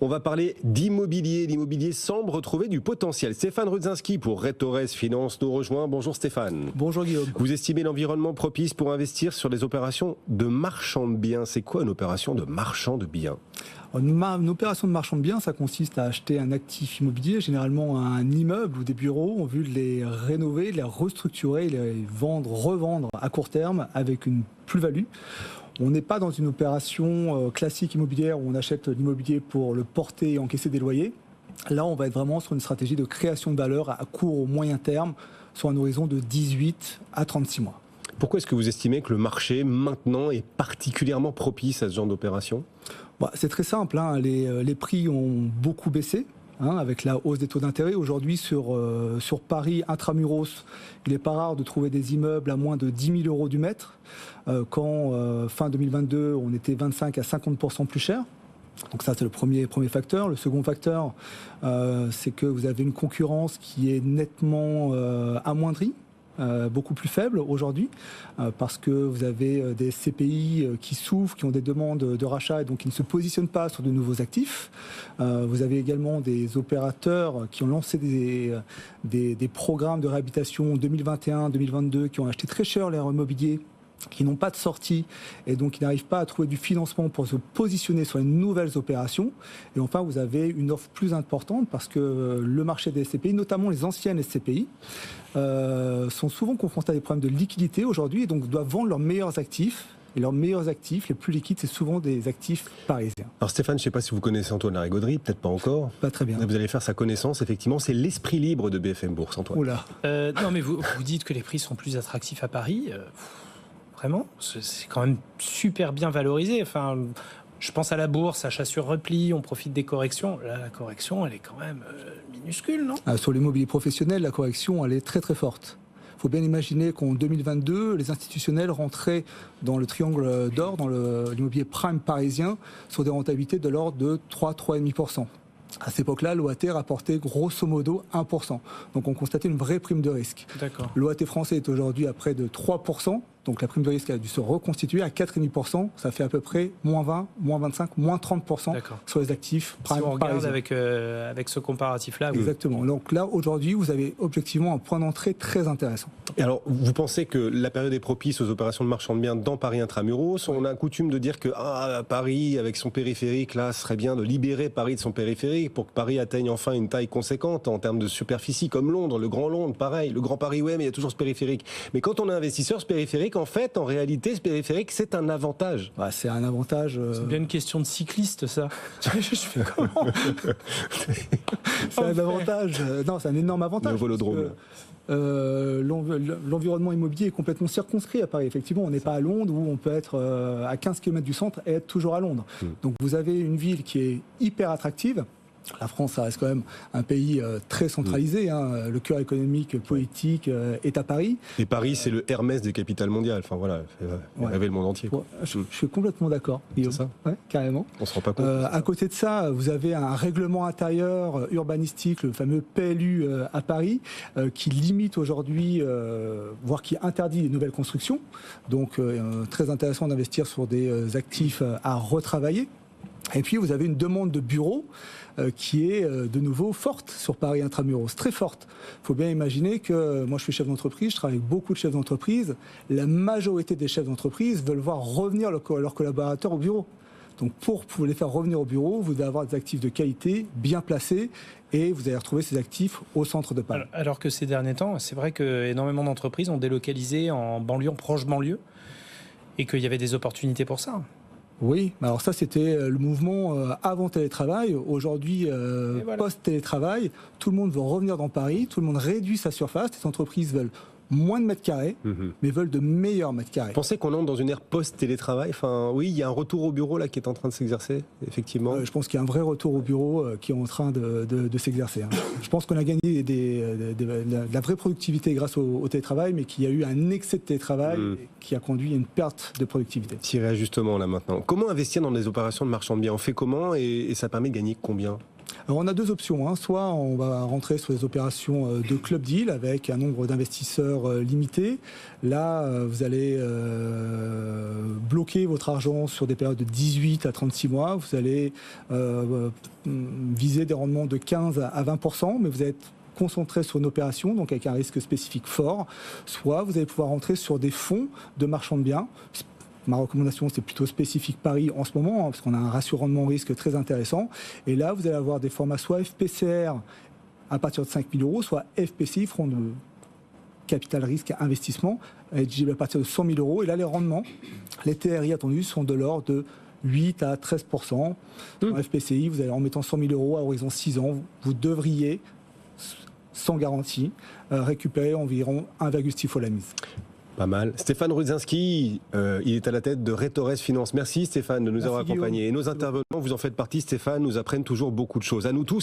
On va parler d'immobilier. L'immobilier semble retrouver du potentiel. Stéphane Rudzinski pour Retores Finance nous rejoint. Bonjour Stéphane. Bonjour Guillaume. Vous estimez l'environnement propice pour investir sur les opérations de marchand de biens. C'est quoi une opération de marchand de biens ? Une opération de marchand de biens, ça consiste à acheter un actif immobilier, généralement un immeuble ou des bureaux, en vue de les rénover, de les restructurer, les revendre à court terme avec une plus-value. On n'est pas dans une opération classique immobilière où on achète l'immobilier pour le porter et encaisser des loyers. Là, on va être vraiment sur une stratégie de création de valeur à court ou moyen terme, sur un horizon de 18 à 36 mois. Pourquoi est-ce que vous estimez que le marché, maintenant, est particulièrement propice à ce genre d'opération ? C'est très simple, les prix ont beaucoup baissé. Avec la hausse des taux d'intérêt. Aujourd'hui, sur Paris, intramuros, il n'est pas rare de trouver des immeubles à moins de 10 000 euros du mètre, quand fin 2022, on était 25 à 50% plus cher. Donc ça, c'est le premier facteur. Le second facteur, c'est que vous avez une concurrence qui est nettement amoindrie. Beaucoup plus faible aujourd'hui parce que vous avez des CPI qui souffrent, qui ont des demandes de rachat et donc qui ne se positionnent pas sur de nouveaux actifs. Vous avez également des opérateurs qui ont lancé des programmes de réhabilitation 2021-2022 qui ont acheté très cher leur immobilier, qui n'ont pas de sortie et donc qui n'arrivent pas à trouver du financement pour se positionner sur les nouvelles opérations. Et enfin, vous avez une offre plus importante parce que le marché des SCPI, notamment les anciennes SCPI, sont souvent confrontés à des problèmes de liquidité aujourd'hui et donc doivent vendre leurs meilleurs actifs. Et leurs meilleurs actifs, les plus liquides, c'est souvent des actifs parisiens. Alors Stéphane, je ne sais pas si vous connaissez Antoine Larigauderie, peut-être pas encore. Pas très bien. Vous allez faire sa connaissance, effectivement. C'est l'esprit libre de BFM Bourse, Antoine. Oula. Non, mais vous dites que les prix sont plus attractifs à Paris. Vraiment, c'est quand même super bien valorisé. Enfin, je pense à la bourse, achat sur repli, on profite des corrections. Là, la correction, elle est quand même minuscule, non ? Sur l'immobilier professionnel, la correction, elle est très très forte. Il faut bien imaginer qu'en 2022, les institutionnels rentraient dans le triangle d'or, dans l'immobilier prime parisien, sur des rentabilités de l'ordre de 3-3,5%. À cette époque-là, l'OAT rapportait grosso modo 1%. Donc on constatait une vraie prime de risque. D'accord. L'OAT français est aujourd'hui à près de 3%. Donc la prime de risque a dû se reconstituer à 4,5%. Ça fait à peu près moins 20, moins 25, moins 30% sur les actifs prime si on regarde parisiens. avec ce comparatif-là. Exactement. Donc là, aujourd'hui, vous avez objectivement un point d'entrée très intéressant. Et alors, vous pensez que la période est propice aux opérations de marchand de biens dans Paris intramuros ? On a coutume de dire que Paris, avec son périphérique, là, serait bien de libérer Paris de son périphérique pour que Paris atteigne enfin une taille conséquente en termes de superficie, comme Londres, le Grand Londres, pareil, le Grand Paris, ouais, mais il y a toujours ce périphérique. Mais quand on est investisseur, ce périphérique, en fait, en réalité, ce périphérique, c'est un avantage. C'est un avantage. C'est bien une question de cycliste, ça. Je fais comment ? C'est un avantage. Non, c'est un énorme avantage. Le Vélodrome. L'environnement immobilier est complètement circonscrit à Paris. Effectivement, on n'est pas à Londres où on peut être à 15 km du centre et être toujours à Londres. Donc vous avez une ville qui est hyper attractive. La France, ça reste quand même un pays très centralisé. Le cœur économique, politique est à Paris. Et Paris, c'est le Hermès des capitales mondiales. Enfin voilà, fait rêver le monde entier. Je suis complètement d'accord, Guillaume. C'est ça ? Ouais, carrément. On se rend pas compte. À côté de ça, vous avez un règlement intérieur urbanistique, le fameux PLU à Paris, qui limite aujourd'hui, voire qui interdit les nouvelles constructions. Donc, très intéressant d'investir sur des actifs à retravailler. Et puis, vous avez une demande de bureaux qui est de nouveau forte sur Paris intramuros, très forte. Il faut bien imaginer que moi je suis chef d'entreprise, je travaille avec beaucoup de chefs d'entreprise. La majorité des chefs d'entreprise veulent voir revenir leurs collaborateurs au bureau. Donc pour les faire revenir au bureau, vous devez avoir des actifs de qualité, bien placés, et vous allez retrouver ces actifs au centre de Paris. Alors que ces derniers temps, c'est vrai qu'énormément d'entreprises ont délocalisé en banlieue, en proche banlieue, et qu'il y avait des opportunités pour ça. Oui, alors ça c'était le mouvement avant télétravail. Aujourd'hui, post-télétravail, tout le monde veut revenir dans Paris, tout le monde réduit sa surface, les entreprises veulent moins de mètres carrés, mais veulent de meilleurs mètres carrés. Vous pensez qu'on entre dans une ère post-télétravail ? Enfin, oui, il y a un retour au bureau là qui est en train de s'exercer, effectivement. Je pense qu'il y a un vrai retour au bureau qui est en train de s'exercer. Je pense qu'on a gagné de la vraie productivité grâce au télétravail, mais qu'il y a eu un excès de télétravail qui a conduit à une perte de productivité. Petit réajustement là maintenant. Comment investir dans des opérations de marchand de biens ? On fait comment et ça permet de gagner combien ? Alors on a deux options, hein. Soit on va rentrer sur les opérations de club deal avec un nombre d'investisseurs limité. Là, vous allez bloquer votre argent sur des périodes de 18 à 36 mois. Vous allez viser des rendements de 15 à 20%, mais vous êtes concentré sur une opération, donc avec un risque spécifique fort. Soit vous allez pouvoir rentrer sur des fonds de marchand de biens. Ma recommandation, c'est plutôt spécifique Paris en ce moment, parce qu'on a un ratio rendement-risque très intéressant. Et là, vous allez avoir des formats soit FPCR à partir de 5 000 euros, soit FPCI, Fonds de capital risque investissement, éligible à partir de 100 000 euros. Et là, les rendements, les TRI attendus sont de l'ordre de 8 à 13%. En FPCI, vous allez, en mettant 100 000 euros à horizon 6 ans, vous devriez, sans garantie, récupérer environ 1,6 fois la mise. Pas mal. Stéphane Rudzinski, il est à la tête de Retores Finance. Merci Stéphane de nous avoir accompagnés. Et nos intervenants, vous en faites partie Stéphane, nous apprennent toujours beaucoup de choses. À nous tous.